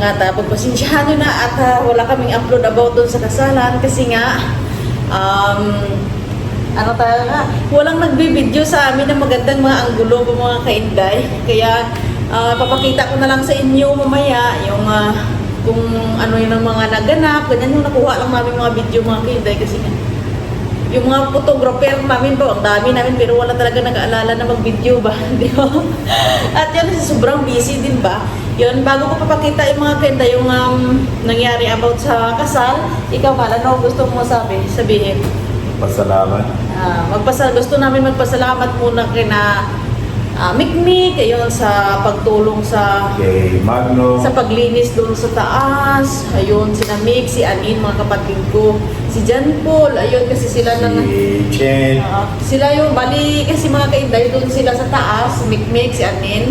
nga, pagpasensyahan nyo na at wala kaming upload about doon sa kasalan kasi nga, ano tayo nga, walang nagbibideo sa amin ng magandang mga anggulo mga kainday. Kaya, papakita ko na lang sa inyo mamaya yung kung ano yung mga naganap, ganyan yung nakuha lang namin mga video mga kainday kasi nga, yung mga photographer namin po, ang dami namin pero wala talaga nag-aalala na mag-video ba, di ba? At yan, sobrang busy din ba? Yun, bago ko papakita yung mga kenda, yung nangyari about sa kasal, ikaw Kala, ano gusto mo sabihin? Pasalamat. Gusto namin magpasalamat muna kina Mikmik, ayun, sa pagtulong sa Kay Magno. sa paglinis doon sa taas. Ayun, sina Mick, si Anin, mga kapatid ko. Si John Paul, ayun, kasi sila Si Chen. sila yung bali, kasi mga kainday, doon sila sa taas. Si Mikmik, si Anin,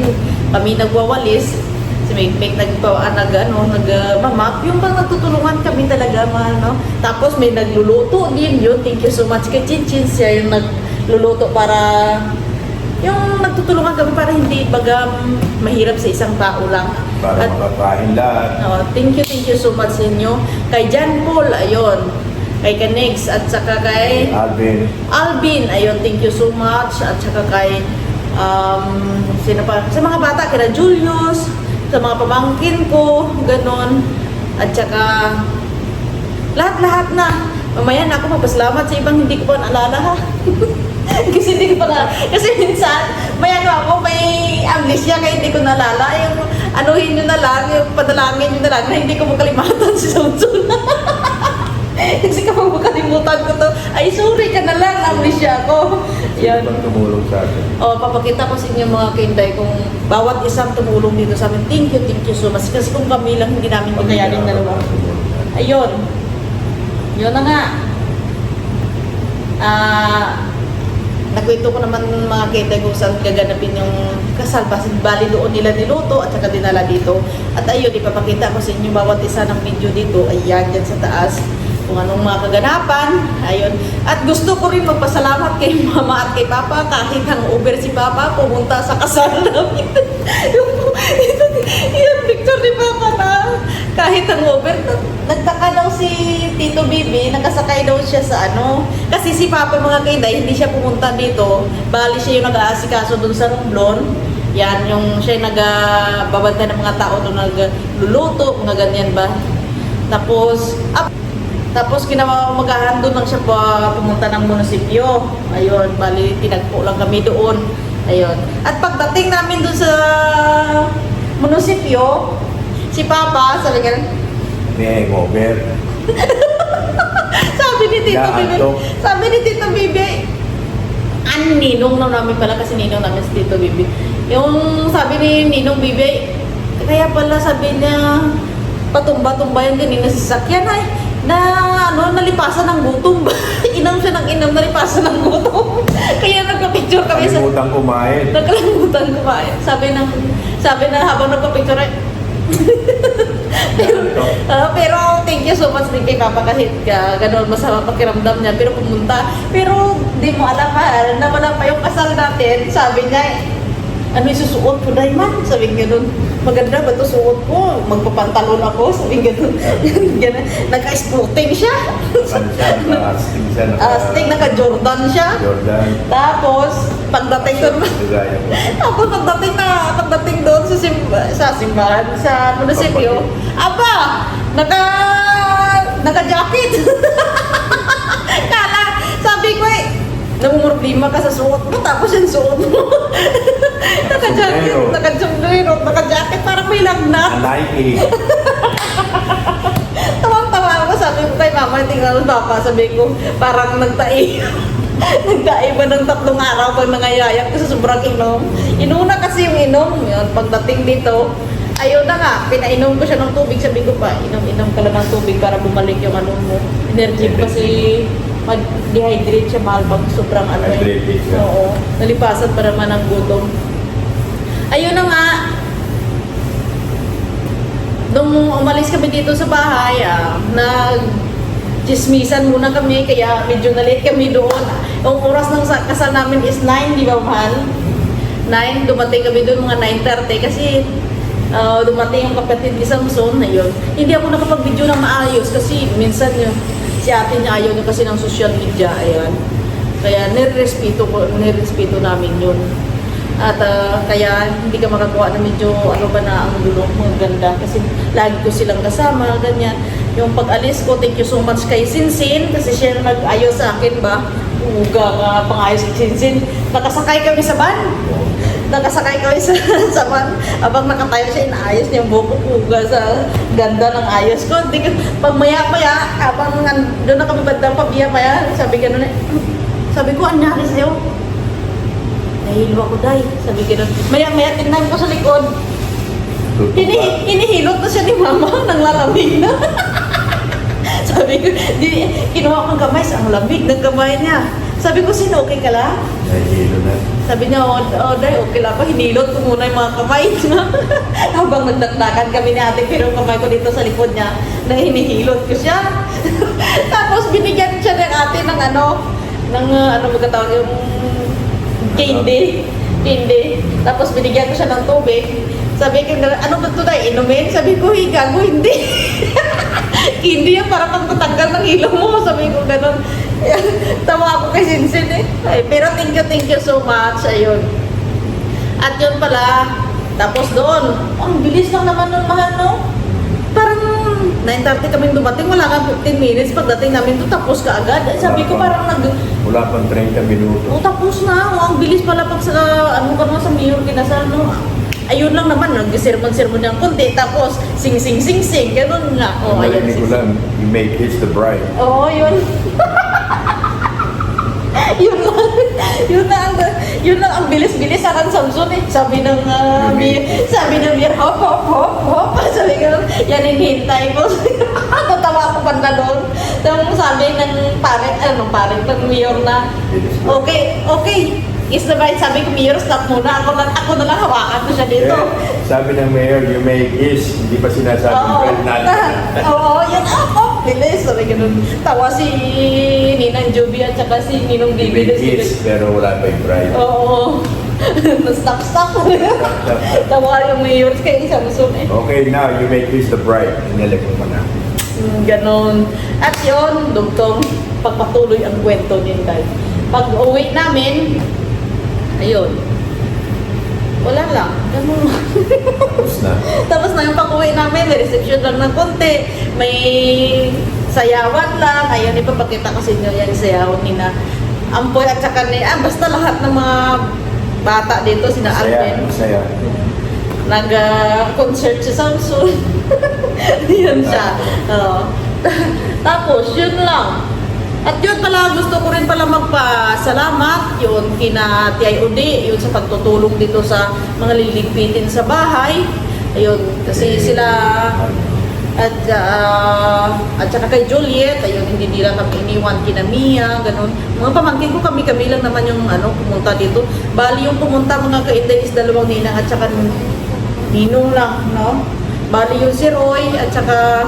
kami nagwawalis. Si Mikmik nagmamap. Yung bang nagtutulungan kami talaga, no? Tapos may nagluluto din yun. Thank you so much kay Chinchin. Siya yung nagluluto para yung nagtutulungan kami para hindi baga mahirap sa isang tao lang. Para makakain lahat. Thank you so much sa inyo. Kay John Paul, ayun. Kay Kanex, at saka kay Alvin, ayun, thank you so much. At saka kay, sino pa? Sa mga bata, kay Julius, sa mga pamangkin ko, ganon. At saka, lahat-lahat na. Mamaya na ako magpasalamat sa ibang hindi ko pa naalala ha. Kasi hindi ko pa na, kasi minsan, may ako, may amnesia kaya hindi ko naalala. Yung anuhin nyo na lang, yung padalangin nyo na lang, na hindi ko makalimatan si Samson. Kasi kapag makalimutan ko to, ay sorry ka na lang, amnesia ako. Yan. Tumulong sa atin. Papakita ko sa inyo mga kainday kung bawat isang tumulong dito sa amin. Thank you so much. Kasi kung kami lang, hindi namin kinayanin dalawa. Ayun. Yun na nga. Nagkwento ko naman mga kainday kung saan gaganapin yung kasal. Bali doon nila niluto at saka dinala dito. At ayun, ipapakita ko sa inyo bawat isa ng video dito. Ayan, dyan sa taas. Kung anong mga kaganapan. Ayun. At gusto ko rin magpasalamat kay mama at kay papa. Kahit hangover si papa, pumunta sa kasal namin. Yung picture ni papa na kahit hangover, nagtaka daw si Tito Bibi, nakasakay daw siya sa ano. Kasi si papa mga kainday, hindi siya pumunta dito. Bali siya yung nag-aasikaso dun sa Romblon. Yan, yung siya yung nagbabantay ng mga tao doon, nagluluto, mga ganyan ba. Tapos kinamagahan doon lang siya pumunta ng munisipyo. Ayun, bali tinagpo lang kami doon. Ayun. At pagdating namin doon sa munisipyo, si Papa, sabi nga, May hangover. sabi ni Tito Bibi, ninong na namin pala kasi ninong namin si Tito Bibi. Yung sabi ni Ninong Bibi, kaya pala sabi niya, patumba-tumba yan kanina sa sasakyan ay, nalipasan ng gutom. Inam siya ng inam, nalipasan ng gutom. Kaya nagpa-picture kami sa... Nakalimutan kumain. Sabi na habang nagpa-picture ay... pero thank you so much din kay Papa kasi gano'n masama pakiramdam niya. Pero pumunta. Pero di mo alam na wala pa yung kasal natin. Sabi niya ano yung susuot ko, Dayman? Sabi nga doon, maganda ba ito suot ko? Magpapantalon ako? Sabi nga doon, naka-sporting siya. Astig, naka-Jordan siya. Tapos, pagdating doon sa simbahan, sa munisipyo, aba, naka-jacket. Kala, sabi ko namumroblema ka sa suot mo, tapos yung suot mo. Naka-sombrero, naka-jacket, parang may lagnat. Tawang-tawa ako, sabi ko kay mama, tingnan mo papa, sabi ko, parang nagtai. Nagtai ba ng 3 araw pag nangayayak ko sa sobrang inom. Inuna kasi yung inom, yun, pagdating dito, ayun na nga, pinainom ko siya ng tubig, sabi ko pa, inom ka lang ng tubig para bumalik yung ano mo. Energy kasi mag-dehydrate siya, mahal pag sobrang ano. Oo, nalipasan pa naman ang gutom. Ayun na nga, nung umalis kami dito sa bahay, nag-chismisan muna kami, kaya medyo na-late kami doon. Ang oras ng kasal namin is 9, di ba mahal? 9, dumating kami doon mga 9:30 kasi dumating yung kapatid ni Samson na yun. Hindi ako nakapag-video ng maayos kasi minsan yung si ate niya ayaw niya kasi ng social media. Ayan. Kaya nirespeto namin yun. At kaya hindi ka makakuha na medyo ano ba na ang dulo mga ganda kasi lagi ko silang kasama, ganyan. Yung pag-alis ko, thank you so much kay Sinsin kasi siya nag-ayos sa akin ba. Uga ka pang-ayos kay Sinsin. Nakasakay kami sa van. Nakasakay kami sa van. Abang nakatayo siya, inaayos niya yung buko. Uga sa ganda ng ayos ko. Pag maya-maya, habang doon na kami bandang pabaya-maya, sabi gano'n sabi ko, anyari sa'yo? Nahilo ako, day. Sabi gano'n. Maya-maya, tingnan ko sa likod. Hinihilot na siya ni mama, nang lalamig na. Sabi ko, kinuha kong kamay, ang lamig ng kamay niya. Sabi ko, sino, okay ka lang? Nahihilo na. Sabi niya, day, okay lang pa. Hinilot ko muna yung mga kamay niya. Habang nagdagdagan kami ni ate, pero yung kamay ko dito sa likod niya, nang hinihilot ko siya. Tapos binigyan siya ng ate ng ano magkatawag yung candy. Tapos binigyan ko siya ng tubig. Sabi ko, ano ba ito na, inumin? Sabi ko, gago, hindi. Hindi yan, para pang tatanggal ng ilong mo. Sabi ko, ganun. Tawa ako kay Sinsin eh. Ay, pero thank you so much. Ayun. At yun pala, tapos doon, ang bilis lang naman nun, mahal, no? Parang 9:30 kami dumating, wala nga 15 minutes. Pagdating namin to tapos ka agad. Sabi ko parang Wala pang 30 minuto. tapos na. Ang bilis pala pag sa, sa mayor kinasal, no? Ayun lang naman, nag-sermon ng konti, tapos sing, ganun nga. Ang narinig ko lang, you may kiss the bride. Oo, yun. yun lang ang bilis-bilis sa kan Samson eh. Sabi ng Mir, hop. Sabi ko, yan hinihintay ko. Tatawa ako banda doon. Tapos sabi ng parent ng mayor na, okay. Is the right, sabi ko, Mayor, stop muna. Ako na lang hawakan ko siya dito. Yeah. Sabi ng mayor, you may kiss. Hindi pa sinasabing bride natin. Oo, yan. Bilis. Sabi ganun. Tawa si Ninang Juby at saka si Ninong You Bibi. may kiss, pero wala pa yung bride. Oo. Stop. Tawa yung Mayor kay Samson eh. Okay, now you may kiss the bride. Inilip mo na. Ganon. At yun, dugtong pagpatuloy ang kwento ni Inday. Pag uwi namin, ayun. Wala lang. Ganun. Tapos na yung pag-uwi namin, may reception lang ng konti. May sayawan lang. Ayun, ipapakita kasi nyo yan sayawan ni na Ampoy at saka ni, basta lahat ng mga bata dito, sina Alvin. Masaya. Nag-concert si Samson. Yun siya. Tapos, yun lang. At yun pala, gusto ko rin pala magpasalamat yun kina Tiay Udi, yun sa pagtutulong dito sa mga liligpitin sa bahay. Ayun, kasi sila at saka kay Juliet, ayun, hindi nila kami iniwan kina Mia, ganun. Mga pamangkin ko kami lang naman yung pumunta dito. Bali yung pumunta mga kainday is 2 ninang at saka ninong lang, no? Bali yung si Roy at saka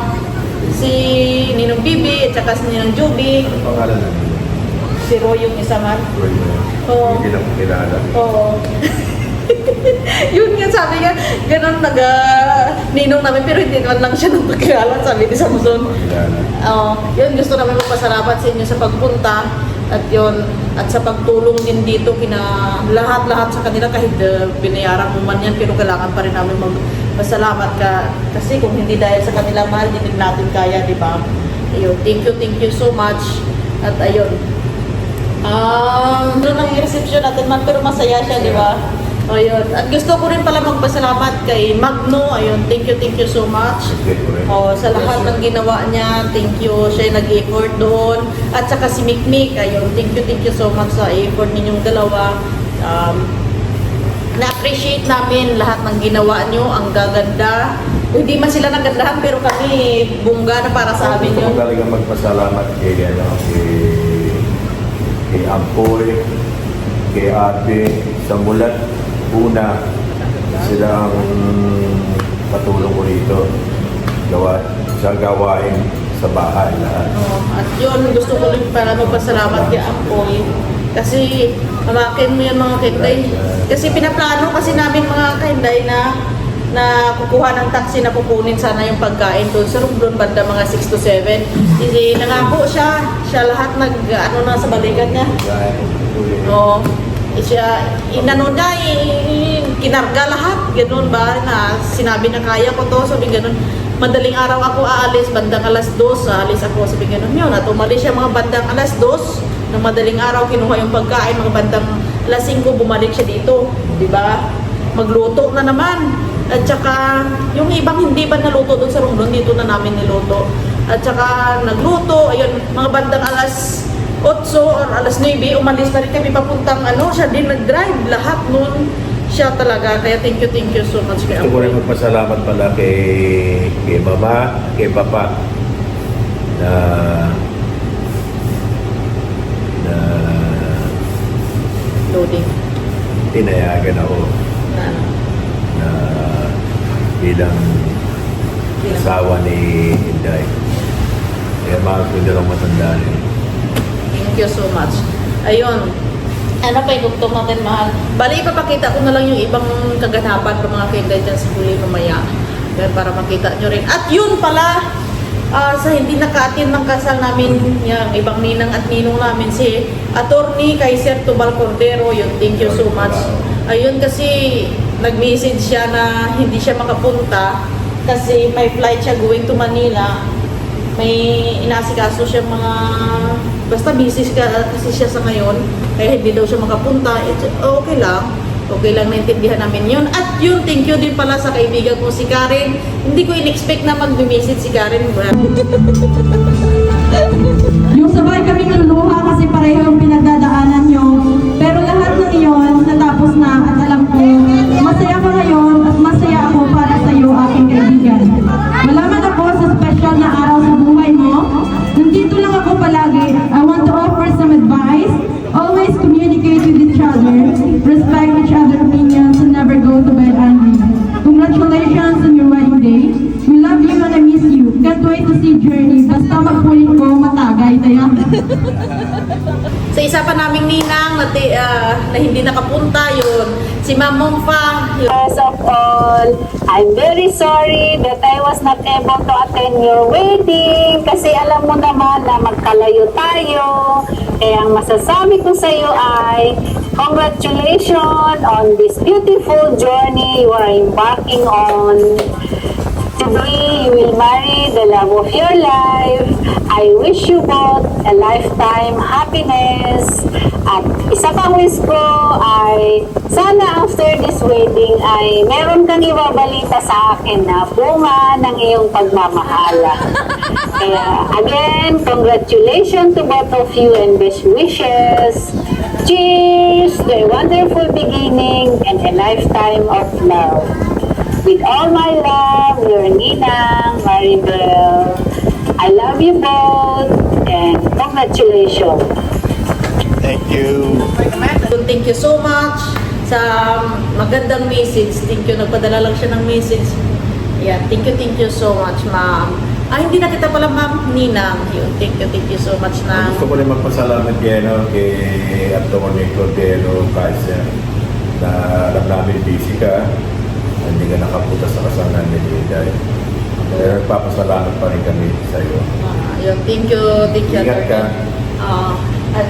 si Ninong Bibi at saka si Ninong Juby. Ano pangalan na? Si Roy yung isa man. Roy mo. Oo. Hindi lang kilala. Oo. Yun nga, sabi nga, ganun ninong namin, pero hindi naman lang siya nang pagkakalan, sabi ni Samson. Yun, gusto namin magpasalamat sa inyo sa pagpunta. At yun, at sa pagtulong din dito kina lahat-lahat sa kanila kahit binayaran mo man yan, pero kailangan pa rin namin magpasalamat ka kasi kung hindi dahil sa kanila mahal, hindi din natin kaya, di ba? Ayun, thank you so much. At ayun, doon ang reception natin man, pero masaya siya, di ba? Ayun, at gusto ko rin pala magpasalamat kay Magno. Ayun, thank you so much. Sa lahat ng ginawa niya, thank you. Siya nag-effort doon. At saka si Mikmik, ayun, thank you so much sa effort ninyong dalawa. Na-appreciate namin lahat ng ginawa nyo, ang gaganda. Hindi man sila nagandahan, pero kami bungga na para sa amin yun. Gusto ko talaga magpasalamat kay Ampoy, kay Ate, sa mulat. Una, sila ang patulong ko rito sa gawain sa bahay lahat. At yun, gusto ko rin para magpasalamat kay Ampoy. Kasi mamakin mo yung mga kinday. Kasi pinaplano kasi namin mga kinday na na kukuha ng taxi na kukunin sana yung pagkain doon sa Romblon banda mga 6 to 7. Kasi nangako siya lahat ano na sa balikat niya. Oo. Siya, inano niya, kinarga lahat, ganun ba, na sinabi na kaya ko to, sabi ganun. Madaling araw ako aalis, bandang alas 2, aalis ako, sabi ganun yun. At umalis siya mga bandang alas 2, ng madaling araw, kinuha yung pagkain, mga bandang alas 5, bumalik siya dito, di ba? Magluto na naman. At saka, yung ibang hindi ba naluto doon sa Romblon, dito na namin niluto. At saka, nagluto, ayun, mga bandang alas 8 or alas 9, umalis na rin kami papuntang siya din nag-drive, lahat nun siya talaga. Kaya thank you so much kay Gusto ko rin Amoy. magpasalamat pala kay mama, kay papa na Loading. tinayagan ako Na, na bilang asawa ni Inday. Kaya mahal ko nilang matandaan yun. thank you so much. Ayun. Ano pa yung gusto natin, mahal? Bali, ipapakita ko na lang yung ibang kaganapan ng mga kinday dyan sa huli mamaya. Pero para makita nyo rin. At yun pala, sa hindi naka-attend ng kasal namin, yung ibang ninang at ninong namin, si Attorney Kaiser Tubal Cordero, yun, thank you so much. Ayun kasi, nag-message siya na hindi siya makapunta kasi may flight siya going to Manila. May inasikaso siya mga, basta busy kasi siya sa ngayon, kaya hindi daw siya makapunta. Okay lang, naintindihan namin yun. At yun, thank you din pala sa kaibigan ko si Karen. Hindi ko in-expect na mag-message si Karen. Yung sabay kaming luluha kasi pareho yung pinagdadaanan nyo. Pero lahat ng iyon natapos na at alam ko, masaya ka ngayon at masaya ako para sa iyo, aking kaibigan. Malaman ako sa special na araw sa buhay mo. Nandito lang ako palagi. I want to offer some advice. Always communicate with each other. Respect each other's opinions and never go to bed angry. Congratulations on your wedding day. We love you and I miss you. Can't wait to see Journey. Basta magpulit ko, matagay tayo. Sa isa pa naming ninang na hindi nakapunta yun, si Ma'am Mongfa. First of all, I'm very sorry that I was not able to attend your wedding kasi alam mo naman na magkalayo tayo. Kaya ang masasabi ko sa iyo ay congratulations on this beautiful journey you are embarking on. Today, you will marry the love of your life. I wish you both a lifetime happiness. At isa pang wish ko ay sana after this wedding ay meron kang ibabalita sa akin na bunga ng iyong pagmamahala. Kaya again, congratulations to both of you and best wishes. Cheers to a wonderful beginning and a lifetime of love. With all my love, your Ninang, Maribel. I love you both and congratulations. Thank you. Thank you so much sa magandang message. Thank you, nagpadala lang siya ng message. Yeah, thank you so much, ma'am. Hindi na kita pala, ma'am, Ninang. Yun, thank you so much na. Gusto ko rin magpasalamat kay Antonio Cordero Kaiser na alam namin busy ka. Hindi ka nakapunta sa kasal namin ni Inday. Pero papasalamat pa rin kami sa iyo. Yun, thank you. Ingat ka. At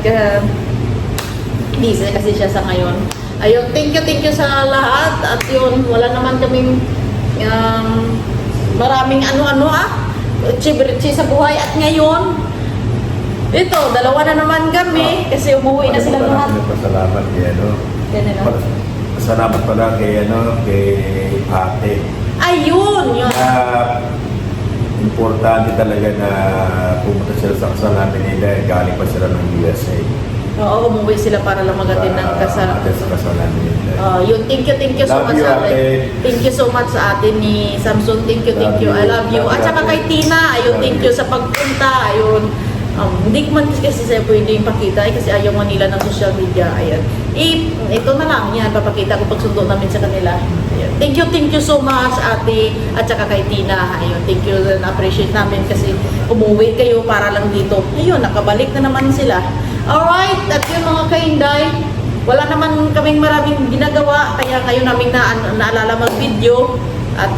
busy kasi siya sa ngayon. Ayun, thank you sa lahat. At yun, wala naman kaming maraming chibrichi sa buhay. At ngayon, ito, dalawa na naman kami kasi umuwi na silang lahat. Pasalamat Salamat pala kay ate. Ayun, yun. Importante talaga na pumunta sila sa kasal namin nila. Galing pa sila ng USA. Oo, umuwi sila para lang magatin ng kasal. Sa kasal namin nila. Yun, thank you so Love much you, sa atin. ate. Thank you so much sa atin ni Samson. Thank you. Love you. I love you. Love At you, saka ate. kay Tina, ayun, Love thank you. you sa pagpunta. Ayun, hindi ko man kasi sa'yo pwedeng pakita kasi ayaw man nila ng social media. Ayan. Ito na lang, yan, papakita ko pagsundo namin sa kanila. Ayan. Thank you so much, ate, at saka kay Tina. Ayun, thank you, na-appreciate namin kasi umuwi kayo para lang dito. Ayun, nakabalik na naman sila. Alright, at yun mga kainday, wala naman kaming maraming ginagawa, kaya ngayon namin naalala mag-video. At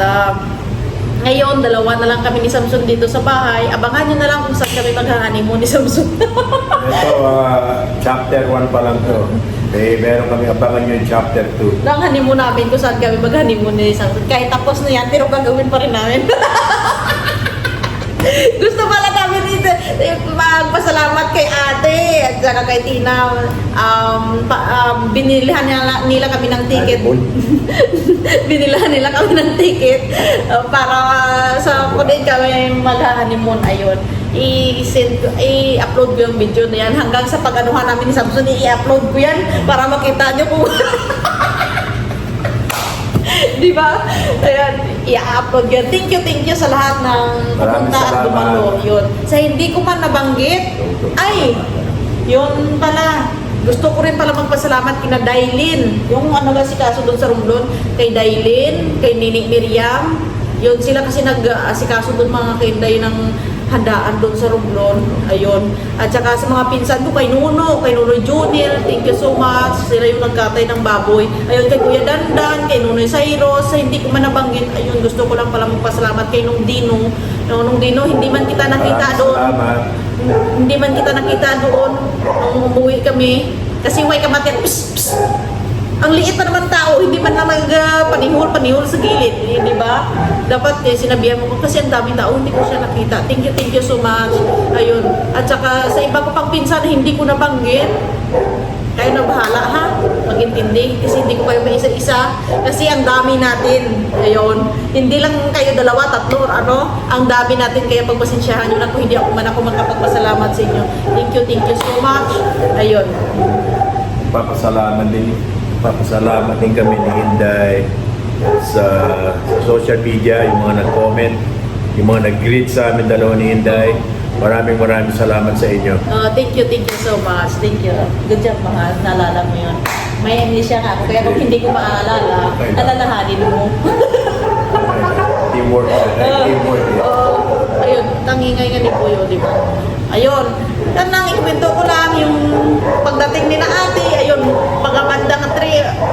ngayon, dalawa na lang kami ni Samson dito sa bahay. Abangan nyo na lang kung saan kami mag-honeymoon ni Samson. Ito, chapter 1 pa lang to. Eh, meron kami abangan yung chapter 2. Ang honeymoon namin kung saan kami mag-honeymoon ni Samson. Kahit tapos na yan, pero gagawin pa rin namin. Gusto pala namin dito magpasalamat kay ate at saka kay Tina. Binilihan nila kami ng ticket. Binilihan nila kami ng ticket para sa kung kami mag-honeymoon. Ayun. I-upload ko yung video na yan. Hanggang sa pag-anuhan namin ni Samson, i-upload ko yan para makita nyo kung di ba? Ayan, i-upload yun. Thank you sa lahat ng pumunta at dumalo. Yun. Sa hindi ko man nabanggit, ay, yun pala. Gusto ko rin pala magpasalamat kina Dailin. Yung ano ba si kaso doon sa Romblon, kay Dailin, kay Nining Miriam. Yun sila kasi nag-asikaso doon mga kinday ng handaan doon sa Romblon. Ayun. At saka sa mga pinsan ko, kay Nuno Junior, thank you so much. Sila yung nagkatay ng baboy. Ayun, kay Kuya Dandan, kay Nunoy Cyrus, hindi ko man nabanggit. Ayun, gusto ko lang pala magpasalamat kay Nung Dino. Nung Dino, hindi man kita nakita doon. Hindi man kita nakita doon nung umuwi kami. Kasi way kamatin, ang liit pa naman tao, hindi man na panihol sa gilid, di ba? Dapat sinabihan mo ko kasi ang daming tao, hindi ko siya nakita. Thank you so much. Ayun. At saka sa iba ko pang pinsan, hindi ko nabanggit. Kayo na bahala ha, mag-intindi. Kasi hindi ko kayo may isa-isa. Kasi ang dami natin. Ayun. Hindi lang kayo dalawa, tatlo, ano. Ang dami natin, kaya pagpasensyahan nyo na kung hindi ako makapagpasalamat sa inyo. Thank you so much. Ayun. Papasalamat din kami ni Hinday sa social media, yung mga nag-comment, yung mga nag-greet sa amin dalawa ni Hinday. Maraming salamat sa inyo. Thank you so much. Thank you. Good job mga naalala mo yun. May amnesia nga ako, kaya kung hindi ko maaalala, alalahanin mo. Teamwork. Ayun, tangingay nga ni Puyo, di ba? Ayun, yan lang, ikwento ko lang yung pagdating ni na ate, ayun, pagkamanda ng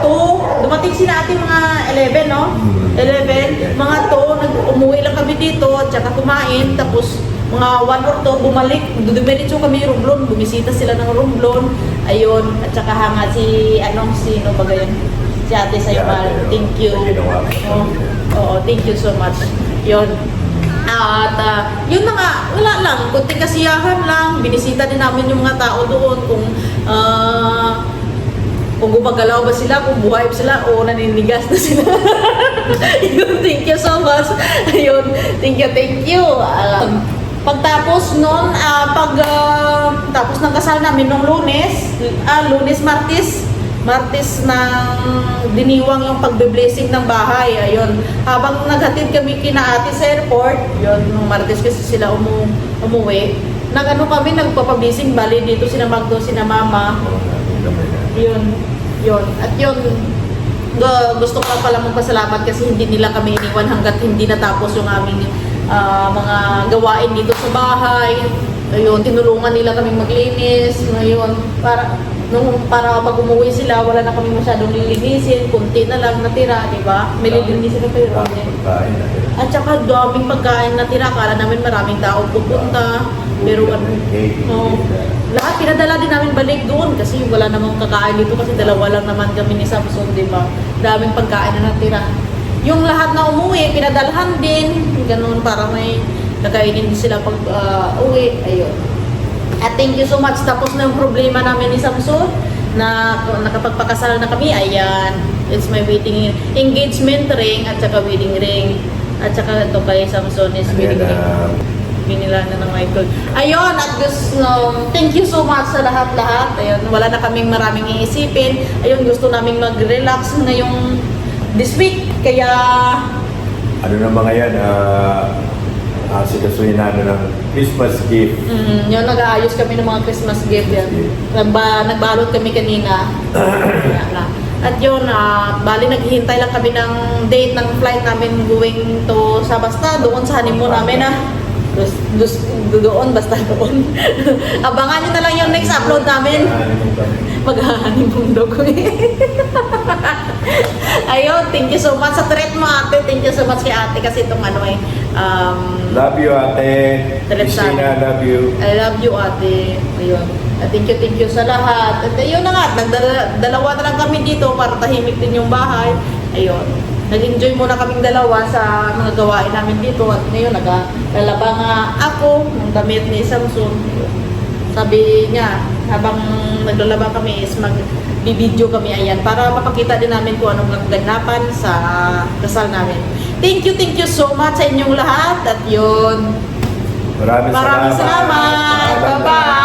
2, dumating si na ate mga 11, no? 11, mga 2, umuwi lang kami dito, at saka kumain, tapos mga 1 or 2, bumalik, dumiretso kami Romblon, bumisita sila ng Romblon, ayun, at saka hanga sino ba gayon? Si ate sa'yo, thank you. Oo, thank you so much. Yun. At yun na nga, wala lang, kunting kasiyahan lang, binisita din namin yung mga tao doon kung gumagalaw ba sila, kung buhay ba sila o naninigas na sila. Yun, thank you so much. Ayun, thank you. Pagtapos nun, tapos ng kasal namin nung Martes ng diniwang yung pagbe-blessing ng bahay. Ayun. Habang naghatid kami kina ate sa airport, yun, nung Martes kasi sila umuwi. Nagpapa-blessing, bali dito sina Magdo, sina Mama. Yun. At yun, gusto ko pala magpasalamat kasi hindi nila kami iniwan hanggat hindi natapos yung aming mga gawain dito sa bahay. Ayun, tinulungan nila kaming maglinis. Ngayon, para pag umuwi sila, wala na kami masyadong lilinisin, kunti na lang natira, di ba? May lilinisin na kayo. At saka daming pagkain natira, akala namin maraming tao pupunta. Pero lahat pinadala din namin balik doon kasi wala namang kakain dito kasi dalawa lang naman kami ni Samson, di ba? Daming pagkain na natira. Yung lahat na umuwi, pinadalhan din, ganun, para may kakainin din sila pag uwi. Ayun. At thank you so much. Tapos na yung problema namin ni Samson na nakapagpakasal na kami. Ayan. It's my wedding engagement ring at saka wedding ring. At saka ito kay Samson is wedding ring. Binila na ng Michael. Ayun. At thank you so much sa lahat-lahat. Ayun. Wala na kaming maraming iisipin. Ayun. Gusto naming mag-relax ngayong this week. Kaya ano na mga yan, sikasuhin namin ng Christmas gift. Yun, nag-aayos kami ng mga Christmas gift yan. Nagbalot kami kanina. At yun, bali naghihintay lang kami ng date ng flight namin going to sa basta doon sa honeymoon namin doon, basta doon. Abangan nyo na lang yung next upload namin. Mag-honeymoon daw ko Ayun, thank you so much sa treat mo ate. Thank you so much kay ate kasi itong ano eh. Love you, ate. Trip sa Christina, love you. I love you ate. Ayun. Thank you sa lahat. At ayun na nga, dalawa na lang kami dito para tahimik din yung bahay. Ayun. Nag-enjoy muna kaming dalawa sa mga gawain namin dito. At ngayon, naglalaba nga ako ng damit ni Samson. Ayun. Sabi niya, habang naglalaba kami is mag-video kami ayan para mapakita din namin kung anong kaganapan sa kasal namin. Thank you so much sa inyong lahat. At yun, Maraming maraming salamat. Bye-bye.